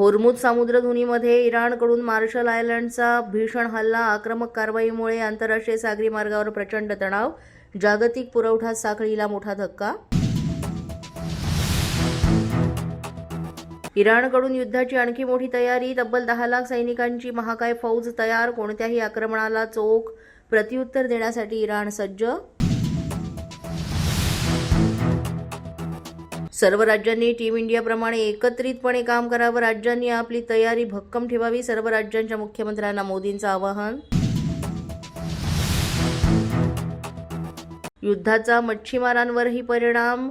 Hormuz सामुद्रधुनीमध्ये इराणकडून marshal आयलंडचा भीषण हल्ला, आक्रमक कारवाईमुळे आंतरराष्ट्रीय सागरी मार्गावर प्रचंड तणाव, जागतिक पुरवठा साखळीला मोठा धक्का. इराणकडून युद्धाची आणखी मोठी तयारी, तब्बल 10 लाख सैनिकांची महाकाय फौज तयार, कोणत्याही आक्रमणाला चोख प्रत्युत्तर देण्यासाठी इराण सज्ज. सर्व राज्यांनी टीम इंडियाप्रमाणे एकत्रितपणे काम करावं, राज्यांनी आपली तयारी भक्कम ठेवावी, सर्व राज्यांच्या मुख्यमंत्र्यांना मोदींचं आवाहन. युद्धाचा मच्छीमारांवरही परिणाम,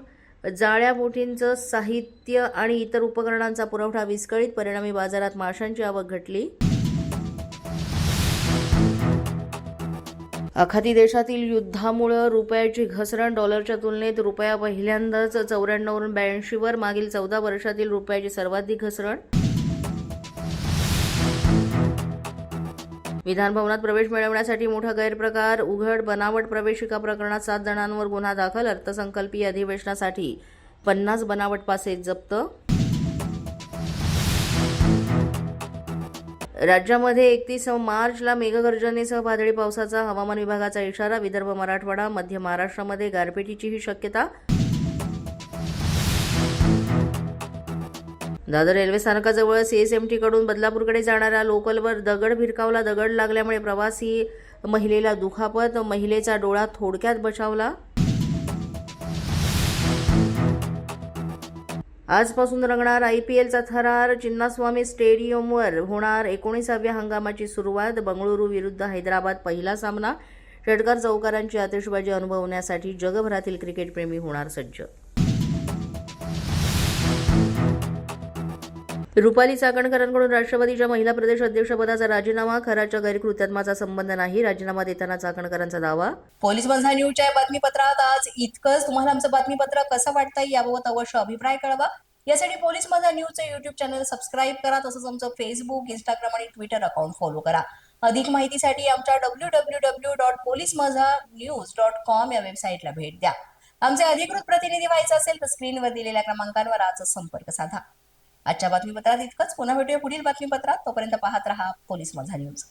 जाळ्या बोटींचं साहित्य आणि इतर उपकरणांचा पुरवठा विस्कळीत, परिणामी बाजारात माशांची आवक घटली. आखाती देशातील युद्धामुळे रुपयाची घसरण, डॉलरच्या तुलनेत रुपया पहिल्यांदाच 94 वरून 82 वर, मागील 14 वर्षातील रुपयाची सर्वाधिक घसरण. विधानभवनात प्रवेश मिळवण्यासाठी मोठा गैरप्रकार उघड, बनावट प्रवेशिका प्रकरणात 7 जणांवर गुन्हा दाखल, अर्थसंकल्पीय अधिवेशनासाठी 50 बनावट पासे जप्त. राज्यामध्ये 31 मार्चला मेघगर्जनेसह वादळी पावसाचा हवामान विभागाचा इशारा, विदर्भ, मराठवाडा, मध्य महाराष्ट्रामध्ये गारपिटीचीही शक्यता. दादर रेल्वे स्थानकाजवळ सीएसएमटीकडून बदलापूरकडे जाणाऱ्या लोकलवर दगड भिरकावला, दगड लागल्यामुळे प्रवासी महिलेला दुखापत, महिलेचा डोळा थोडक्यात बचावला. आजपासून रंगणार आयपीएलचा थरार, चिन्नास्वामी स्टेडियमवर होणार 19व्या हंगामाची सुरुवात, बंगळुरू विरुद्ध हैदराबाद पहिला सामना, षटकार चौकारांची आतिषबाजी अनुभवण्यासाठी जगभरातील क्रिकेटप्रेमी होणार सज्ज. रुपाली चाकणकरांकडून राष्ट्रवादीच्या महिला प्रदेश अध्यक्षपदाचा राजीनामा, खराच्या गैरकृत्यात माझा संबंध नाही, राजीनामा देताना चाकणकरांचा दावा. पोलीस बंधा न्यूजच्या या बातमीपत्रात आज इतकंच. तुम्हाला आमचं बातमीपत्र कसं वाटतंय याबाबत अवश्य अभिप्राय कळवा. यासाठी पोलीस बंधा न्यूजचं युट्यूब चॅनल सबस्क्राईब करा, तसंच आमचं फेसबुक, इंस्टाग्राम आणि ट्विटर अकाउंट फॉलो करा. अधिक माहितीसाठी आमच्या www.policemazhanews.com या वेबसाईटला भेट द्या. आमचे अधिकृत प्रतिनिधी व्हायचं असेल तर स्क्रीनवर दिलेल्या क्रमांकांवर आजच संपर्क साधा. आजच्या बातमीपत्रात इतकंच. पुन्हा भेटूया पुढील बातमीपत्रात. तोपर्यंत पाहत रहा पोलीस माझा न्यूज.